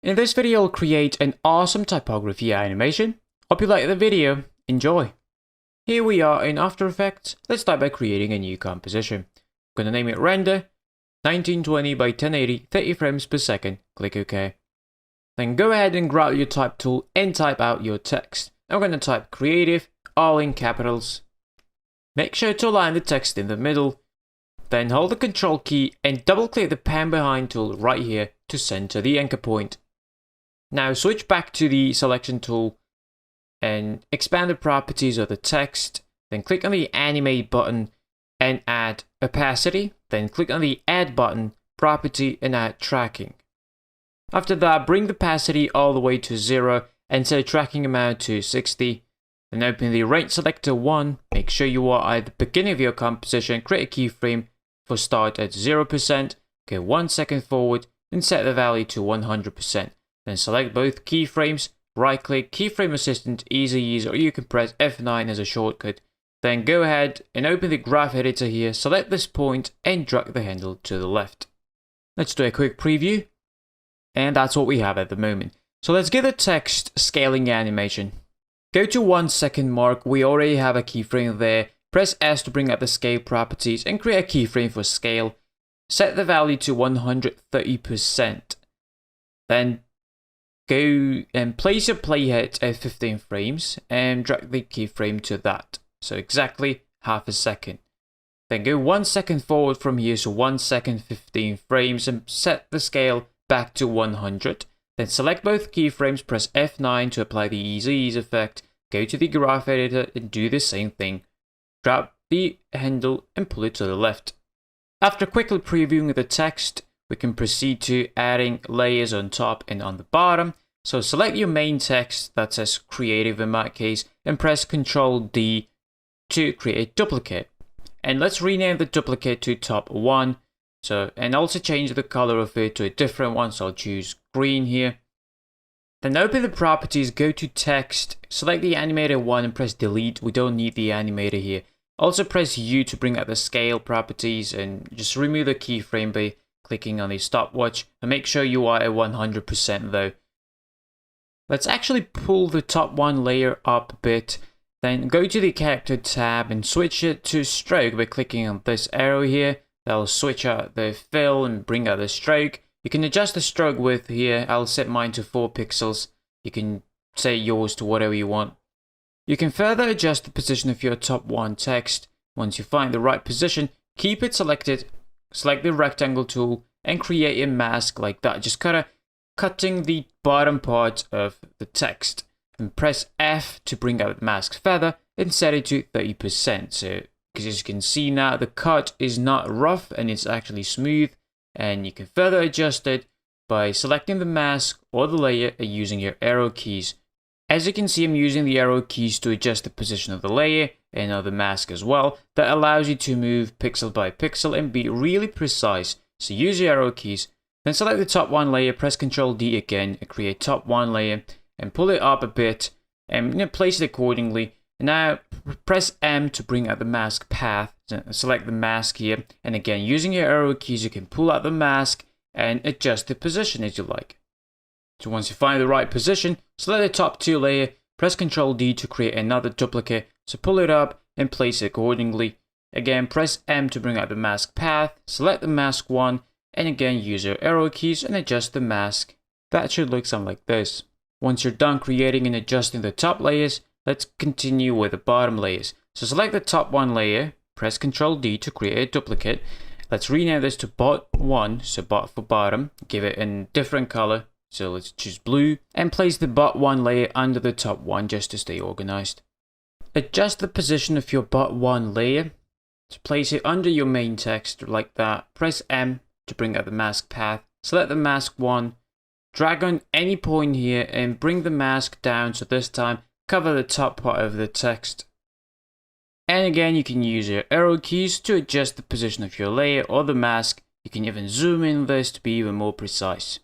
In this video, I'll create an awesome typography animation. Hope you like the video. Enjoy! Here we are in After Effects. Let's start by creating a new composition. I'm going to name it Render, 1920 by 1080, 30 frames per second. Click OK. Then go ahead and grab your type tool and type out your text. I'm going to type Creative, all in capitals. Make sure to align the text in the middle. Then hold the Control key and double click the Pan Behind tool right here to center the anchor point. Now switch back to the selection tool and expand the properties of the text. Then click on the Animate button and add opacity. Then click on the Add button, property, and add tracking. After that, bring the opacity all the way to 0 and set tracking amount to 60. Then open the Range Selector 1. Make sure you are at the beginning of your composition. Create a keyframe for start at 0%. Go 1 second forward and set the value to 100%. Then select both keyframes, right click, Keyframe Assistant, easy use, or you can press F9 as a shortcut. Then go ahead and open the graph editor here, select this point and drag the handle to the left. Let's do a quick preview. And that's what we have at the moment. So let's get the text scaling animation. Go to 1 second mark, we already have a keyframe there. Press S to bring up the scale properties and create a keyframe for scale. Set the value to 130%. Then go and place your playhead at 15 frames and drag the keyframe to that. So exactly half a second. Then go 1 second forward from here, so 1 second 15 frames, and set the scale back to 100. Then select both keyframes, press F9 to apply the easy ease effect. Go to the graph editor and do the same thing. Grab the handle and pull it to the left. After quickly previewing the text, we can proceed to adding layers on top and on the bottom. So select your main text that says Creative in my case and press Ctrl D to create a duplicate. And let's rename the duplicate to Top 1. And also change the color of it to a different one. So I'll choose green here. Then open the properties, go to text, select the animator 1 and press delete. We don't need the animator here. Also press U to bring out the scale properties and just remove the keyframe by clicking on the stopwatch, and make sure you are at 100% though. Let's actually pull the top 1 layer up a bit. Then go to the character tab and switch it to stroke by clicking on this arrow here. That'll switch out the fill and bring out the stroke. You can adjust the stroke width here. I'll set mine to 4 pixels. You can set yours to whatever you want. You can further adjust the position of your top 1 text. Once you find the right position, keep it selected, select the rectangle tool and create a mask like that. Just kind of cutting the bottom part of the text. And press F to bring out the mask feather and set it to 30%. So, because as you can see now, the cut is not rough and it's actually smooth. And you can further adjust it by selecting the mask or the layer and using your arrow keys. As you can see, I'm using the arrow keys to adjust the position of the layer and of the mask as well. That allows you to move pixel by pixel and be really precise. So use your arrow keys. Then select the top 1 layer, press Ctrl D again and create top 1 layer and pull it up a bit and place it accordingly. And now press M to bring out the mask path. Select the mask here, and again using your arrow keys you can pull out the mask and adjust the position as you like. So once you find the right position, select the top 2 layer, press Ctrl D to create another duplicate. So pull it up and place it accordingly. Again press M to bring out the mask path, select the mask 1 and again use your arrow keys and adjust the mask. That should look something like this. Once you're done creating and adjusting the top layers, let's continue with the bottom layers. So select the top 1 layer, press Ctrl D to create a duplicate. Let's rename this to bot 1, so bot for bottom, give it a different color. So let's choose blue and place the bot 1 layer under the top 1 just to stay organized. Adjust the position of your bot 1 layer to place it under your main text like that. Press M to bring out the mask path. Select the mask 1, drag on any point here and bring the mask down, so this time cover the top part of the text. And again you can use your arrow keys to adjust the position of your layer or the mask. You can even zoom in this to be even more precise.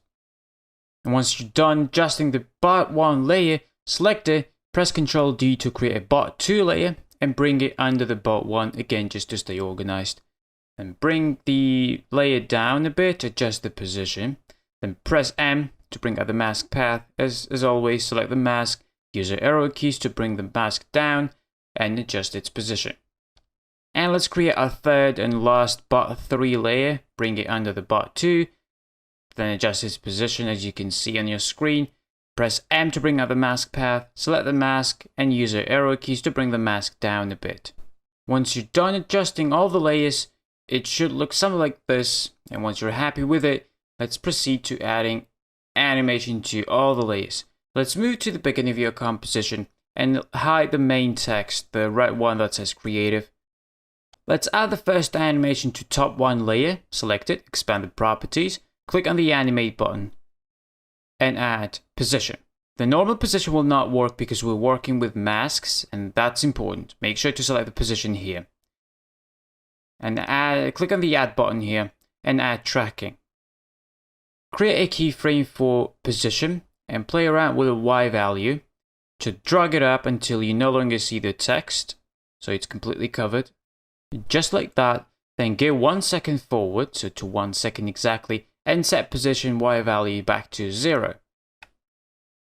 And once you're done adjusting the bot 1 layer, select it, press Ctrl D to create a bot 2 layer and bring it under the bot 1 again just to stay organized. And bring the layer down a bit, adjust the position. Then press M to to bring out the mask path. As always, select the mask, use the arrow keys to bring the mask down and adjust its position. And let's create our third and last bot 3 layer, bring it under the bot 2, then adjust its position as you can see on your screen. Press M to bring out the mask path, select the mask, and use the arrow keys to bring the mask down a bit. Once you're done adjusting all the layers, it should look something like this, and once you're happy with it, let's proceed to adding animation to all the layers. Let's move to the beginning of your composition and hide the main text, the red one that says creative. Let's add the first animation to top 1 layer, select it, expand the properties, click on the animate button, and add position. The normal position will not work because we're working with masks, and that's important. Make sure to select the position here. And click on the add button here and add tracking. Create a keyframe for position and play around with a Y value to drag it up until you no longer see the text, so it's completely covered. Just like that, then go 1 second forward, so to 1 second exactly, and set position Y value back to 0.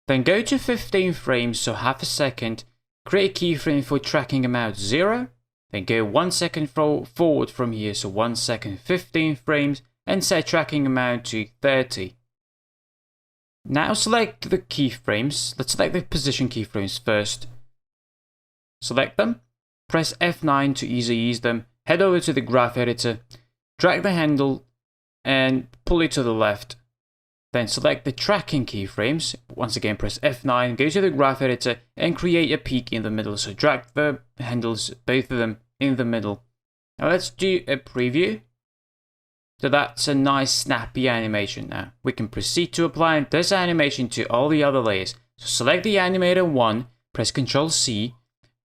Then go to 15 frames, so half a second, create a keyframe for tracking amount 0, then go 1 second forward from here, so 1 second 15 frames, and set tracking amount to 30. Now select the keyframes. Let's select the position keyframes first. Select them, press F9 to ease them, head over to the graph editor, drag the handle and pull it to the left. Then select the tracking keyframes. Once again, press F9, go to the graph editor and create a peak in the middle. So drag the handles, both of them, in the middle. Now let's do a preview. So that's a nice snappy animation now. We can proceed to apply this animation to all the other layers. So select the animator 1, press Ctrl C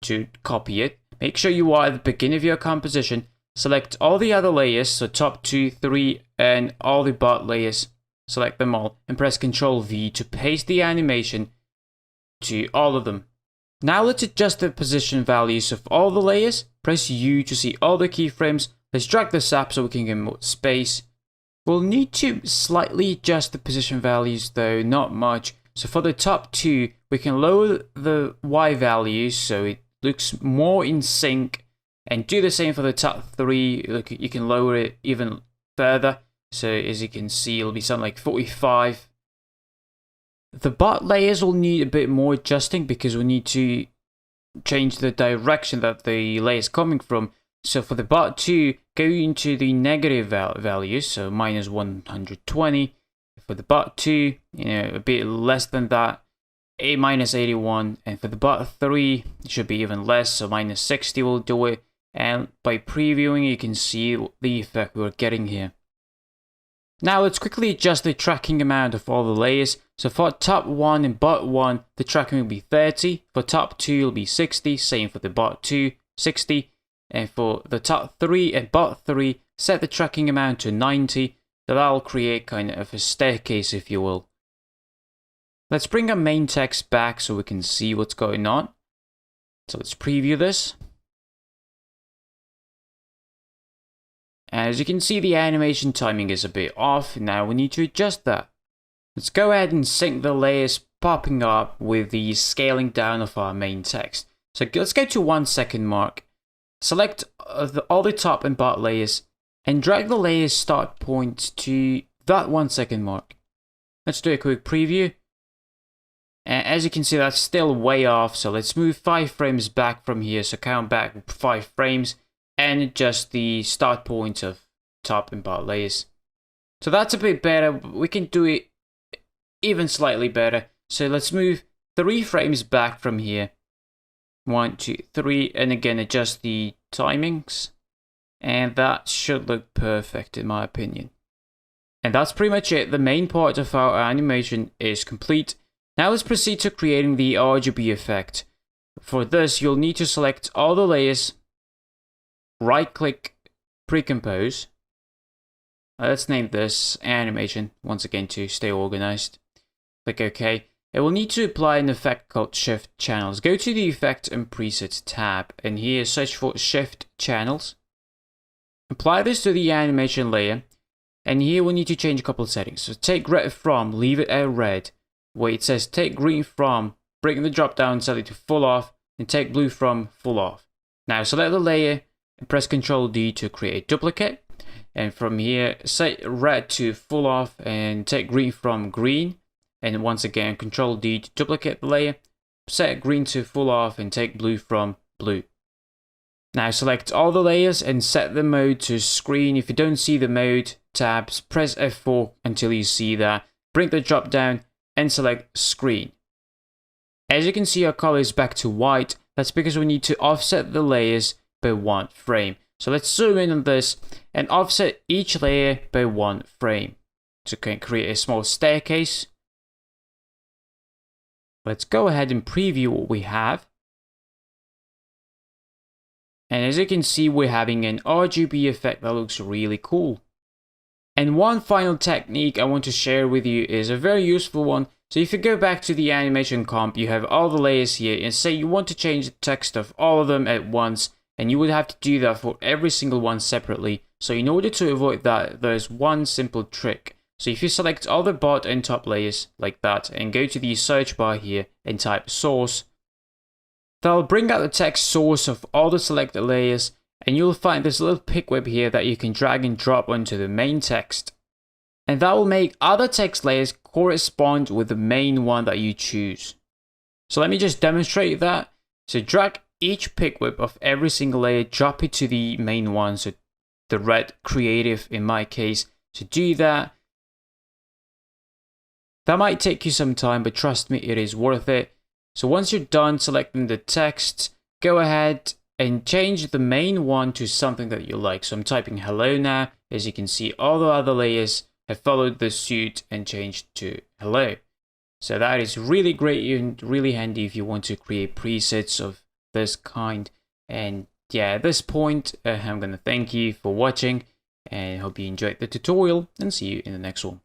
to copy it. Make sure you are at the beginning of your composition. Select all the other layers, so top 2, 3, and all the bot layers. Select them all and press Ctrl V to paste the animation to all of them. Now let's adjust the position values of all the layers. Press U to see all the keyframes. Let's drag this up so we can get more space. We'll need to slightly adjust the position values though, not much. So for the top 2, we can lower the Y values so it looks more in sync, and do the same for the top 3. Look, you can lower it even further. So as you can see, it'll be something like 45. The bot layers will need a bit more adjusting because we need to change the direction that the layer is coming from. So for the bot 2, go into the negative values, so minus 120. For the bot 2, a bit less than that, minus 81. And for the bot 3, it should be even less, so minus 60 will do it. And by previewing, you can see the effect we're getting here. Now let's quickly adjust the tracking amount of all the layers. So for top 1 and bot 1, the tracking will be 30. For top 2, it'll be 60. Same for the bot 2, 60. And for the top 3 and bot 3, set the tracking amount to 90. That'll create kind of a staircase, if you will. Let's bring our main text back so we can see what's going on. So let's preview this. As you can see, the animation timing is a bit off. Now we need to adjust that. Let's go ahead and sync the layers popping up with the scaling down of our main text. So let's go to 1 second mark. Select all the top and bot layers and drag the layers start point to that 1 second mark. Let's do a quick preview. And as you can see, that's still way off. So let's move 5 frames back from here. So count back 5 frames. And adjust the start point of top and bot layers. So that's a bit better. We can do it even slightly better. So let's move 3 frames back from here. 1, 2, 3, and again adjust the timings. And that should look perfect in my opinion. And that's pretty much it. The main part of our animation is complete. Now let's proceed to creating the RGB effect. For this, you'll need to select all the layers. Right-click, pre-compose. Let's name this animation, once again to stay organized. Click OK. It will need to apply an effect called Shift Channels. Go to the Effect and Presets tab, and here search for Shift Channels. Apply this to the animation layer. And here we need to change a couple of settings. So take red from, leave it at red. Where it says take green from, bring the drop down, set it to full off, and take blue from, full off. Now select the layer and press Ctrl D to create a duplicate. And from here, set red to full off and take green from green. And once again, Ctrl D to duplicate the layer. Set green to full off and take blue from blue. Now select all the layers and set the mode to screen. If you don't see the mode tabs, press F4 until you see that. Bring the drop down and select screen. As you can see, our color is back to white. That's because we need to offset the layers by 1 frame. So let's zoom in on this and offset each layer by 1 frame. So can create a small staircase. Let's go ahead and preview what we have. And as you can see, we're having an RGB effect that looks really cool. And one final technique I want to share with you is a very useful one. So if you go back to the animation comp, you have all the layers here, and say you want to change the text of all of them at once, and you would have to do that for every single one separately. So in order to avoid that, there's one simple trick. So if you select all the bottom and top layers like that, and go to the search bar here and type source, that'll bring out the text source of all the selected layers, and you'll find this little pick whip here that you can drag and drop onto the main text. And that will make other text layers correspond with the main one that you choose. So let me just demonstrate that. So drag each pick whip of every single layer, drop it to the main one, so the red creative in my case. To do that, that might take you some time, but trust me, it is worth it. So once you're done selecting the text, go ahead and change the main one to something that you like. So I'm typing hello now. As you can see, all the other layers have followed the suit and changed to hello. So that is really great and really handy if you want to create presets of this kind. And yeah, at this point, I'm going to thank you for watching and hope you enjoyed the tutorial, and see you in the next one.